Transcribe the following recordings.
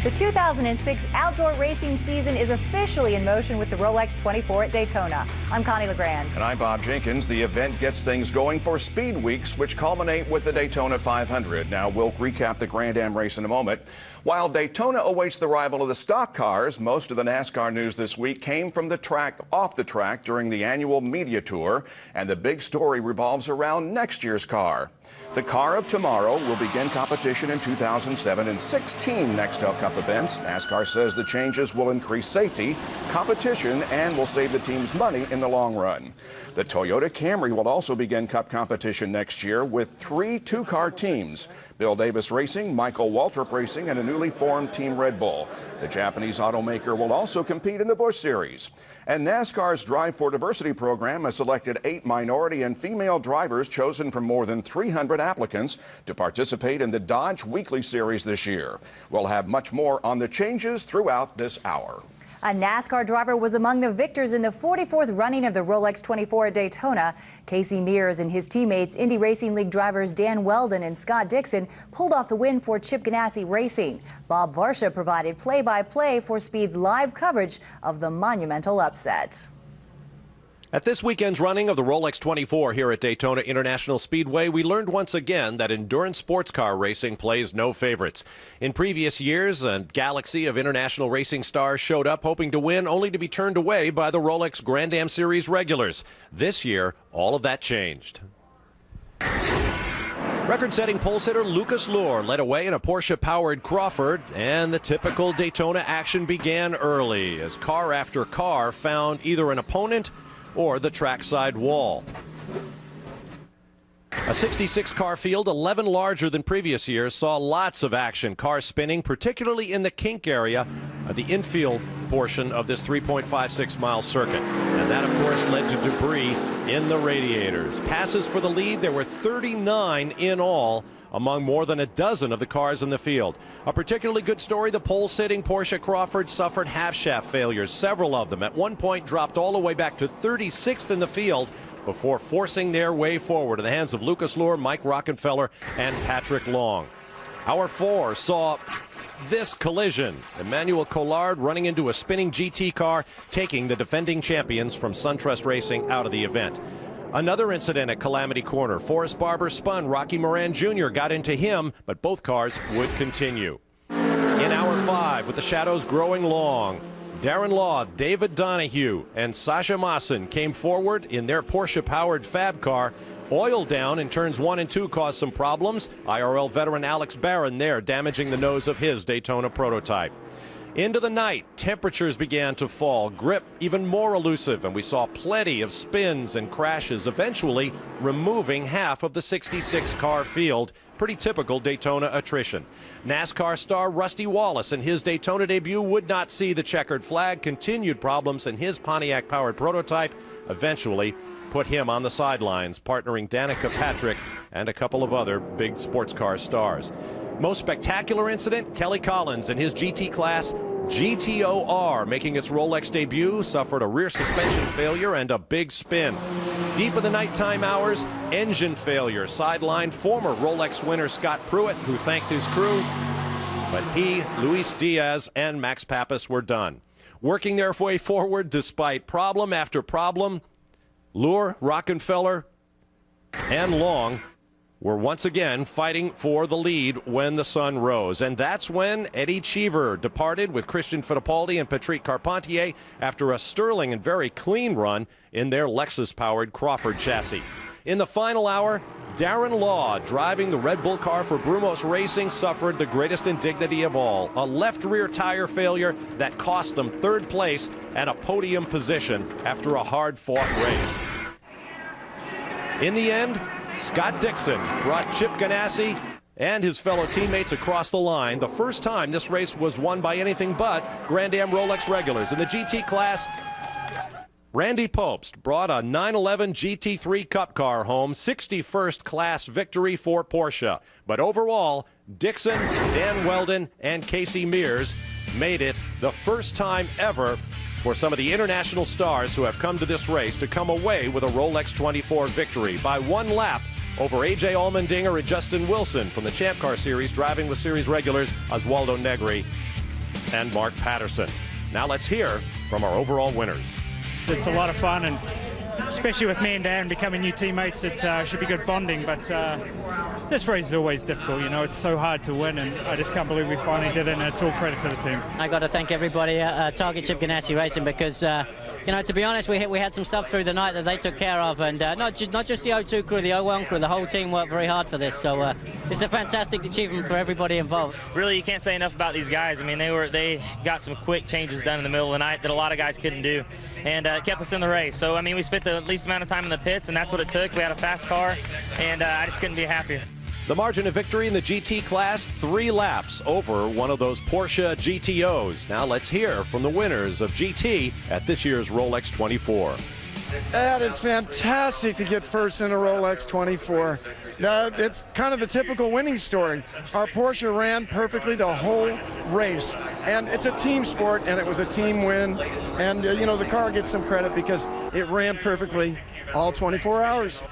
The 2006 outdoor racing season is officially in motion with the Rolex 24 at Daytona. I'm Connie LeGrand. And I'm Bob Jenkins. The event gets things going for Speed Weeks, which culminate with the Daytona 500. Now, we'll recap the Grand Am race in a moment. While Daytona awaits the arrival of the stock cars, most of the NASCAR news this week came from off the track during the annual media tour, and the big story revolves around next year's car. The car of tomorrow will begin competition in 2007 in 16 Nextel Cup events. NASCAR says the changes will increase safety, competition, and will save the teams money in the long run. The Toyota Camry will also begin Cup competition next year with 3 two-car teams: Bill Davis Racing, Michael Waltrip Racing, and a newly formed Team Red Bull. The Japanese automaker will also compete in the Busch Series. And NASCAR's Drive for Diversity program has selected 8 minority and female drivers chosen from more than 300 applicants to participate in the Dodge Weekly Series this year. We'll have much more on the changes throughout this hour. A NASCAR driver was among the victors in the 44th running of the Rolex 24 at Daytona. Casey Mears and his teammates, Indy Racing League drivers Dan Weldon and Scott Dixon, pulled off the win for Chip Ganassi Racing. Bob Varsha provided play-by-play for Speed's live coverage of the monumental upset. At this weekend's running of the Rolex 24 here at Daytona International Speedway, we learned once again that endurance sports car racing plays no favorites. In previous years, a galaxy of international racing stars showed up hoping to win, only to be turned away by the Rolex Grand Am Series regulars. This year, all of that changed. Record-setting pole sitter Lucas Luhr led away in a Porsche-powered Crawford, and the typical Daytona action began early as car after car found either an opponent or the trackside wall. A 66-car field, 11 larger than previous years, saw lots of action. Cars spinning, particularly in the kink area, the infield portion of this 3.56-mile circuit. And that, of course, led to debris in the radiators. Passes for the lead, there were 39 in all, among more than a dozen of the cars in the field. A particularly good story, the pole-sitting Porsche Crawford suffered half-shaft failures. Several of them at one point dropped all the way back to 36th in the field before forcing their way forward in the hands of Lucas Luhr, Mike Rockenfeller, and Patrick Long. Hour 4 saw this collision. Emmanuel Collard running into a spinning GT car, taking the defending champions from SunTrust Racing out of the event. Another incident at Calamity Corner. Forrest Barber spun. Rocky Moran Jr. got into him, but both cars would continue. In hour 5, with the shadows growing long, Darren Law, David Donahue, and Sasha Maassen came forward in their Porsche-powered Fab car. Oil down in turns 1 and 2 caused some problems. IRL veteran Alex Barron there damaging the nose of his Daytona prototype. Into the night, temperatures began to fall, grip even more elusive, and we saw plenty of spins and crashes, eventually removing half of the 66-car field. Pretty typical Daytona attrition. NASCAR star Rusty Wallace in his Daytona debut would not see the checkered flag. Continued problems in his Pontiac-powered prototype eventually put him on the sidelines, partnering Danica Patrick and a couple of other big sports car stars. Most spectacular incident, Kelly Collins in his GT class GTOR making its Rolex debut, suffered a rear suspension failure and a big spin. Deep in the nighttime hours, engine failure sidelined former Rolex winner Scott Pruitt, who thanked his crew, but he, Luis Diaz, and Max Pappas were done. Working their way forward despite problem after problem, Luhr, Rockenfeller, and Long were once again fighting for the lead when the sun rose. And that's when Eddie Cheever departed with Christian Fittipaldi and Patrick Carpentier after a sterling and very clean run in their Lexus-powered Crawford chassis. In the final hour, Darren Law, driving the Red Bull car for Brumos Racing, suffered the greatest indignity of all, a left rear tire failure that cost them 3rd place and a podium position after a hard-fought race. In the end, Scott Dixon brought Chip Ganassi and his fellow teammates across the line. The first time this race was won by anything but Grand Am Rolex regulars. In the GT class, Randy Pobst brought a 911 GT3 Cup car home, 61st class victory for Porsche. But overall, Dixon, Dan Weldon, and Casey Mears made it the first time ever for some of the international stars who have come to this race to come away with a Rolex 24 victory by 1 lap over A.J. Allmendinger and Justin Wilson from the Champ Car Series, driving with series regulars Oswaldo Negri and Mark Patterson. Now let's hear from our overall winners. It's a lot of fun, and especially with me and Dan becoming new teammates, it should be good bonding. But this race is always difficult. You know, it's so hard to win, and I just can't believe we finally did it, and it's all credit to the team. I got to thank everybody at Target Chip Ganassi Racing because, you know, to be honest, we had some stuff through the night that they took care of, and not just the O2 crew, the O1 crew, the whole team worked very hard for this. So it's a fantastic achievement for everybody involved. Really, you can't say enough about these guys. I mean, they got some quick changes done in the middle of the night that a lot of guys couldn't do, and kept us in the race. So I mean, we spent the least amount of time in the pits, and that's what it took. We had a fast car, and I just couldn't be happier. The margin of victory in the GT class, 3 laps over one of those Porsche GTOs. Now let's hear from the winners of GT at this year's Rolex 24. That is fantastic to get first in a Rolex 24. It's kind of the typical winning story. Our Porsche ran perfectly the whole race, and it's a team sport, and it was a team win. And you know, the car gets some credit because it ran perfectly all 24 hours.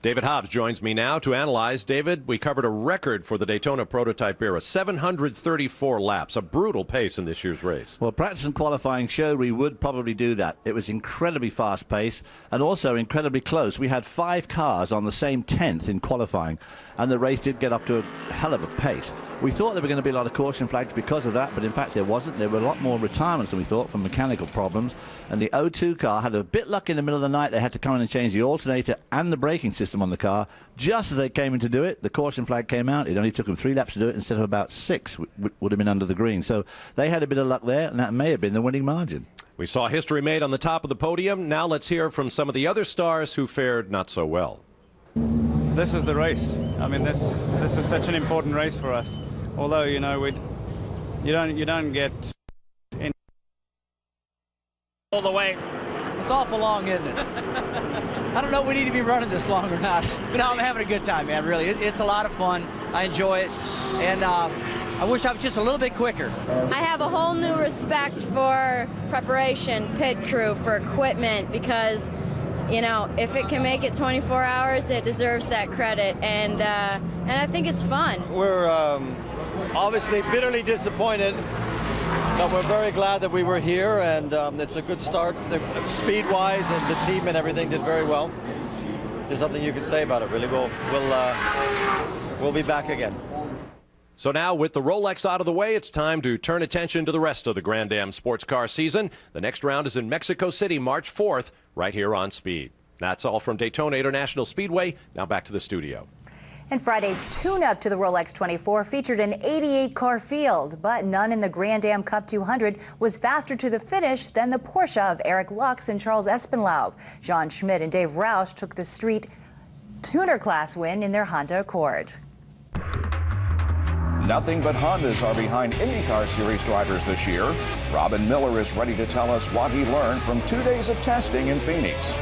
David Hobbs joins me now to analyze. David, we covered a record for the Daytona prototype era, 734 laps, a brutal pace in this year's race. Well, practice and qualifying showed we would probably do that. It was incredibly fast pace and also incredibly close. We had 5 cars on the same 10th in qualifying, and the race did get up to a hell of a pace. We thought there were going to be a lot of caution flags because of that, but in fact there wasn't. There were a lot more retirements than we thought from mechanical problems, and the O2 car had a bit luck in the middle of the night. They had to come in and change the alternator and the braking system on the car. Just as they came in to do it, the caution flag came out. It only took them 3 laps to do it instead of about 6, would have been under the green. So they had a bit of luck there, and that may have been the winning margin. We saw history made on the top of the podium. Now let's hear from some of the other stars who fared not so well. This is the race. I mean, this is such an important race for us. Although, you know, you don't get in All the way. It's awful long, isn't it? I don't know if we need to be running this long or not. But no, I'm having a good time, man, really. It's a lot of fun. I enjoy it. And I wish I was just a little bit quicker. I have a whole new respect for preparation, pit crew, for equipment, because, you know, if it can make it 24 hours, it deserves that credit. And I think it's fun. We're obviously bitterly disappointed, but we're very glad that we were here, and it's a good start. Speed-wise, and the team and everything did very well. There's nothing you can say about it, really. We'll be back again. So now, with the Rolex out of the way, it's time to turn attention to the rest of the Grand Am sports car season. The next round is in Mexico City, March 4th, right here on Speed. That's all from Daytona International Speedway. Now back to the studio. And Friday's tune-up to the Rolex 24 featured an 88-car field, but none in the Grand Am Cup 200 was faster to the finish than the Porsche of Eric Lux and Charles Espenlaub. John Schmidt and Dave Roush took the street tuner class win in their Honda Accord. Nothing but Hondas are behind IndyCar Series drivers this year. Robin Miller is ready to tell us what he learned from 2 days of testing in Phoenix.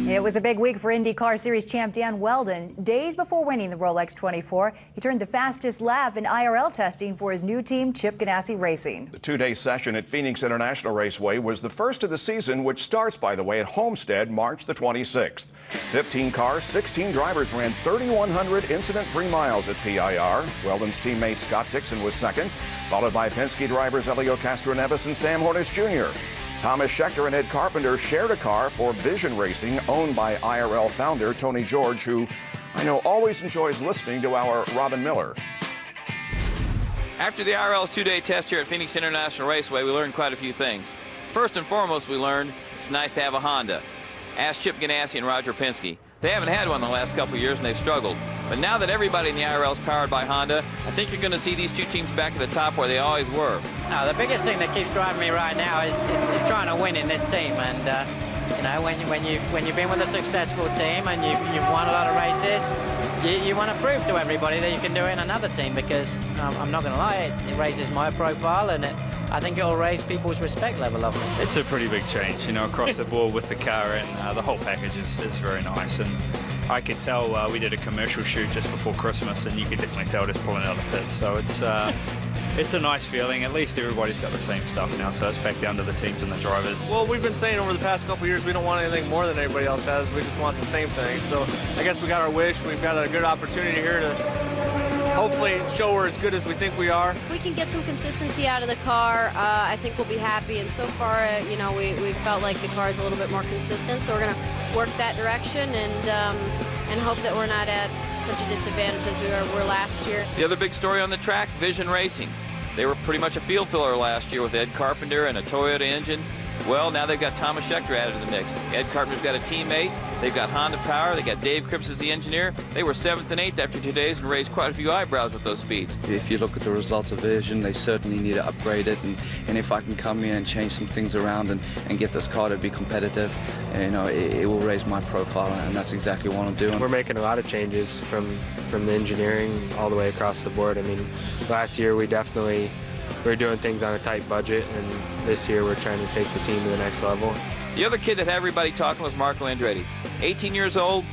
It was a big week for IndyCar Series champ Dan Weldon. Days before winning the Rolex 24, he turned the fastest lap in IRL testing for his new team, Chip Ganassi Racing. The 2-day session at Phoenix International Raceway was the first of the season, which starts, by the way, at Homestead March the 26th. 15 cars, 16 drivers ran 3,100 incident-free miles at PIR. Weldon's teammate Scott Dixon was second, followed by Penske drivers Elio Castroneves and Sam Hornish Jr. Thomas Schechter and Ed Carpenter shared a car for Vision Racing, owned by IRL founder Tony George, who I know always enjoys listening to our Robin Miller. After the IRL's 2-day test here at Phoenix International Raceway, we learned quite a few things. First and foremost, we learned it's nice to have a Honda. Ask Chip Ganassi and Roger Penske. They haven't had one the last couple of years, and they've struggled. But now that everybody in the IRL is powered by Honda, I think you're going to see these two teams back at the top where they always were. No, the biggest thing that keeps driving me right now is trying to win in this team. And you know, when you've been with a successful team and you've won a lot of races, you want to prove to everybody that you can do it in another team, because I'm not going to lie, it raises my profile, and I think it'll raise people's respect level of it. It's a pretty big change, you know, across the board with the car, and the whole package is very nice. And I could tell we did a commercial shoot just before Christmas, and you could definitely tell just pulling out of the pits. So it's a nice feeling. At least everybody's got the same stuff now, so it's back down to the teams and the drivers. Well, we've been saying over the past couple of years we don't want anything more than everybody else has. We just want the same thing. So I guess we got our wish. We've got a good opportunity here to hopefully show we're as good as we think we are. If we can get some consistency out of the car, I think we'll be happy. And so far, you know, we felt like the car is a little bit more consistent. So we're going to work that direction and hope that we're not at such a disadvantage as we were last year. The other big story on the track, Vision Racing. They were pretty much a field filler last year with Ed Carpenter and a Toyota engine. Well, now they've got Thomas Schechter added to the mix. Ed Carpenter's got a teammate. They've got Honda power. They got Dave Cripps as the engineer. They were 7th and 8th after 2 days and raised quite a few eyebrows with those speeds. If you look at the results of Vision, they certainly need to upgrade it. And if I can come here and change some things around and get this car to be competitive, you know, it will raise my profile, and that's exactly what I'm doing. We're making a lot of changes from the engineering all the way across the board. I mean, last year we were doing things on a tight budget, and this year we're trying to take the team to the next level. The other kid that had everybody talking was Marco Andretti. 18 years old.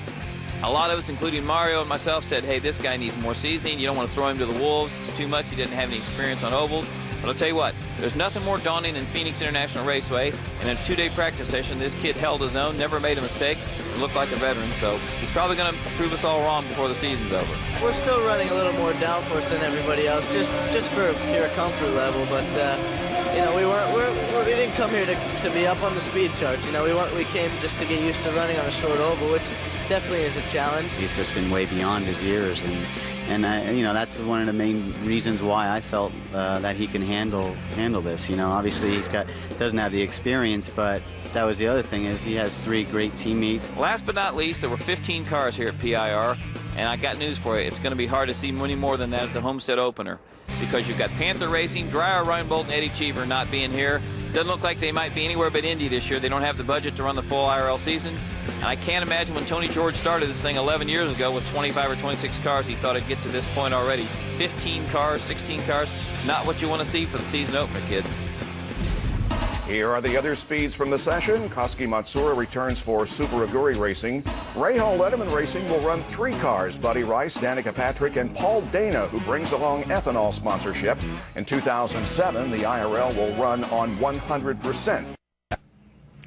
A lot of us, including Mario and myself, said, hey, this guy needs more seasoning. You don't want to throw him to the wolves. It's too much. He didn't have any experience on ovals. But I'll tell you what, there's nothing more daunting than Phoenix International Raceway. And in a 2-day practice session, this kid held his own, never made a mistake, and looked like a veteran. So he's probably going to prove us all wrong before the season's over. We're still running a little more downforce than everybody else, just for pure comfort level. But you know, we didn't come here to be up on the speed charts. You know, we came just to get used to running on a short oval, which definitely is a challenge. He's just been way beyond his years, and you know, that's one of the main reasons why I felt that he can handle this. You know, obviously he doesn't have the experience, but that was the other thing, is he has 3 great teammates. Last but not least, there were 15 cars here at PIR, and I got news for you. It's going to be hard to see many more than that at the Homestead opener, because you've got Panther Racing, Dreyer, Reinbold, and Eddie Cheever not being here. Doesn't look like they might be anywhere but Indy this year. They don't have the budget to run the full IRL season. And I can't imagine when Tony George started this thing 11 years ago with 25 or 26 cars, he thought it'd get to this point already. 15 cars, 16 cars, not what you want to see for the season opener, kids. Here are the other speeds from the session. Koski Matsura returns for Super Aguri Racing. Rahal Letterman Racing will run 3 cars: Buddy Rice, Danica Patrick, and Paul Dana, who brings along ethanol sponsorship. In 2007, the IRL will run on 100%.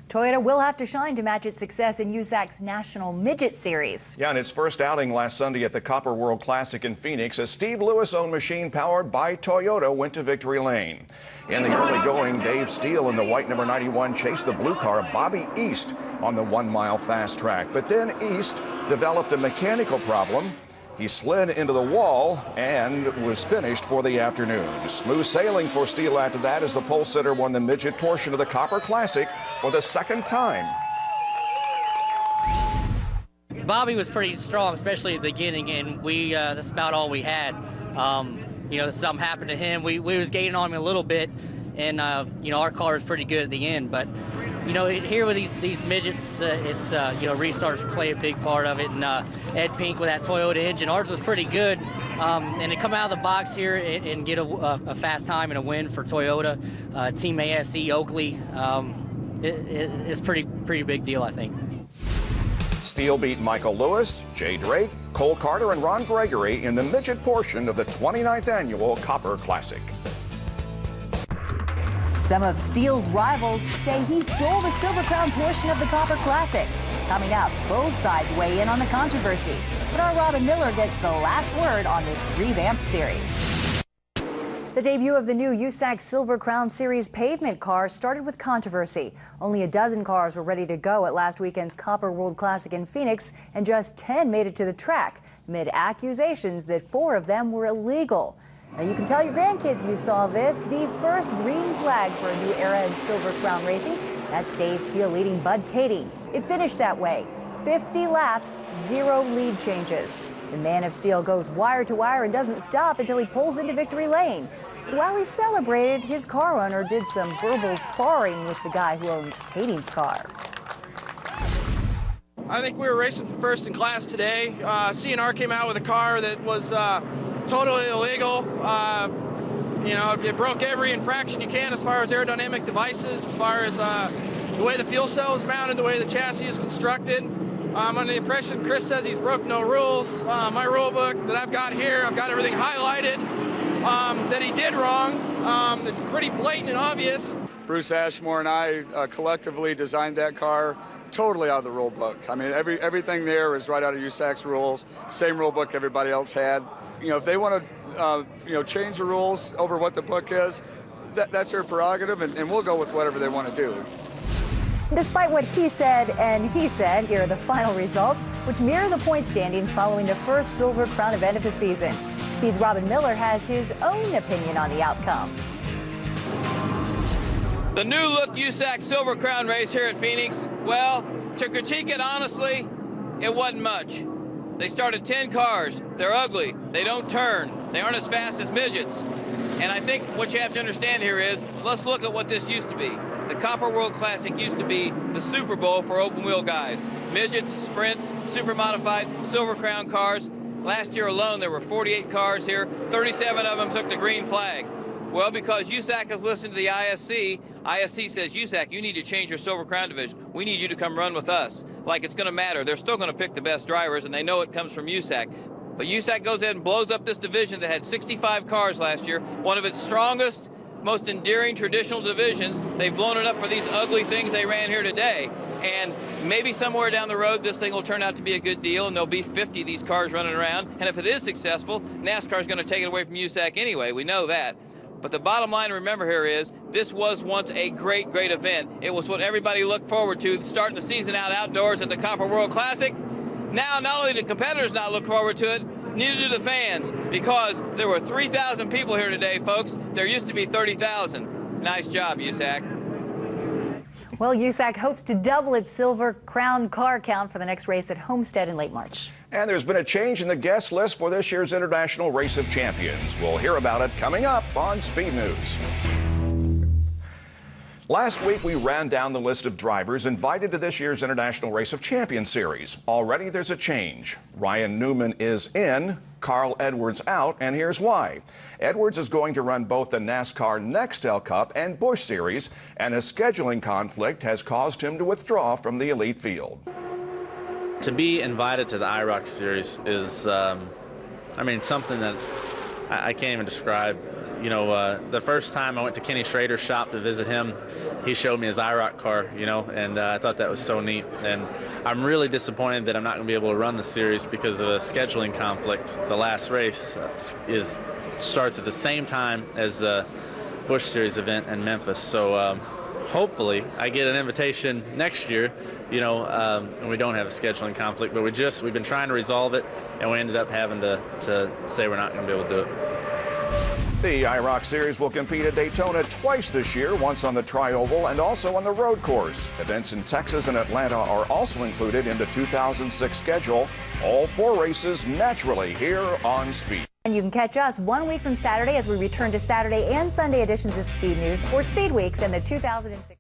Toyota will have to shine to match its success in USAC's National Midget Series. Yeah, in its first outing last Sunday at the Copper World Classic in Phoenix, a Steve Lewis-owned machine powered by Toyota went to victory lane. In the early going, Dave Steele in the white number 91 chased the blue car Bobby East on the 1-mile fast track. But then East developed a mechanical problem. He slid into the wall and was finished for the afternoon. Smooth sailing for Steele after that, as the pole sitter won the midget portion of the Copper Classic for the 2nd time. Bobby was pretty strong, especially at the beginning, and that's about all we had. You know, something happened to him. We was gaining on him a little bit, and you know, our car is pretty good at the end. But you know, here with these midgets, it's you know, restarts play a big part of it. And Ed Pink with that Toyota engine, ours was pretty good. And to come out of the box here and get a fast time and a win for Toyota, Team ASE Oakley, it's pretty big deal, I think. Steele beat Michael Lewis, Jay Drake, Cole Carter, and Ron Gregory in the midget portion of the 29th annual Copper Classic. Some of Steele's rivals say he stole the Silver Crown portion of the Copper Classic. Coming up, both sides weigh in on the controversy. But our Robin Miller gets the last word on this revamped series. The debut of the new USAC Silver Crown Series pavement car started with controversy. Only a dozen cars were ready to go at last weekend's Copper World Classic in Phoenix, and just 10 made it to the track, amid accusations that 4 of them were illegal. Now you can tell your grandkids you saw this, the first green flag for a new era in Silver Crown racing. That's Dave Steele leading Bud Katie. It finished that way, 50 laps, 0 lead changes. The man of steel goes wire to wire and doesn't stop until he pulls into victory lane. But while he celebrated, his car owner did some verbal sparring with the guy who owns Katie's car. I think we were racing for first in class today. CNR came out with a car that was totally illegal. You know, it broke every infraction you can as far as aerodynamic devices, as far as the way the fuel cell is mounted, the way the chassis is constructed. I'm under the impression Chris says he's broke no rules. My rule book that I've got here, I've got everything highlighted that he did wrong. It's pretty blatant and obvious. Bruce Ashmore and I collectively designed that car totally out of the rule book. I mean, everything there is right out of USAC's rules, same rule book everybody else had. You know, if they want to, change the rules over what the book is, that's their prerogative, and we'll go with whatever they want to do. Despite what he said and he said, here are the final results, which mirror the point standings following the first Silver Crown event of the season. Speed's Robin Miller has his own opinion on the outcome. The new look USAC Silver Crown race here at Phoenix, well, to critique it honestly, it wasn't much. They started 10 cars. They're ugly. They don't turn. They aren't as fast as midgets. And I think what you have to understand here is, let's look at what this used to be. The Copper World Classic used to be the Super Bowl for open wheel guys. Midgets, sprints, super modifieds, Silver Crown cars. Last year alone, there were 48 cars here. 37 of them took the green flag. Well, because USAC has listened to the ISC, ISC says, USAC, you need to change your Silver Crown division. We need you to come run with us. Like it's going to matter. They're still going to pick the best drivers, and they know it comes from USAC. But USAC goes ahead and blows up this division that had 65 cars last year, one of its strongest, most endearing traditional divisions. They've blown it up for these ugly things they ran here today. And maybe somewhere down the road, this thing will turn out to be a good deal, and there'll be 50 of these cars running around. And if it is successful, NASCAR is going to take it away from USAC anyway. We know that. But the bottom line to remember here is this was once a great, great event. It was what everybody looked forward to, starting the season out outdoors at the Copper World Classic. Now, not only do competitors not look forward to it, neither do the fans, because there were 3,000 people here today, folks. There used to be 30,000. Nice job, USAC. Well, USAC hopes to double its Silver Crown car count for the next race at Homestead in late March. And there's been a change in the guest list for this year's International Race of Champions. We'll hear about it coming up on Speed News. Last week, we ran down the list of drivers invited to this year's International Race of Champions series. Already there's a change. Ryan Newman is in, Carl Edwards out, and here's why. Edwards is going to run both the NASCAR Nextel Cup and Busch Series, and a scheduling conflict has caused him to withdraw from the elite field. To be invited to the IROC series is, something that I can't even describe. You know, the first time I went to Kenny Schrader's shop to visit him, he showed me his IROC car, and I thought that was so neat. And I'm really disappointed that I'm not going to be able to run the series because of a scheduling conflict. The last race starts at the same time as the Busch Series event in Memphis. So hopefully I get an invitation next year, and we don't have a scheduling conflict. But we've been trying to resolve it, and we ended up having to say we're not going to be able to do it. The IROC Series will compete at Daytona twice this year, once on the Tri-Oval and also on the road course. Events in Texas and Atlanta are also included in the 2006 schedule. All 4 races naturally here on Speed. And you can catch us 1 week from Saturday as we return to Saturday and Sunday editions of Speed News for Speed Weeks and the 2006.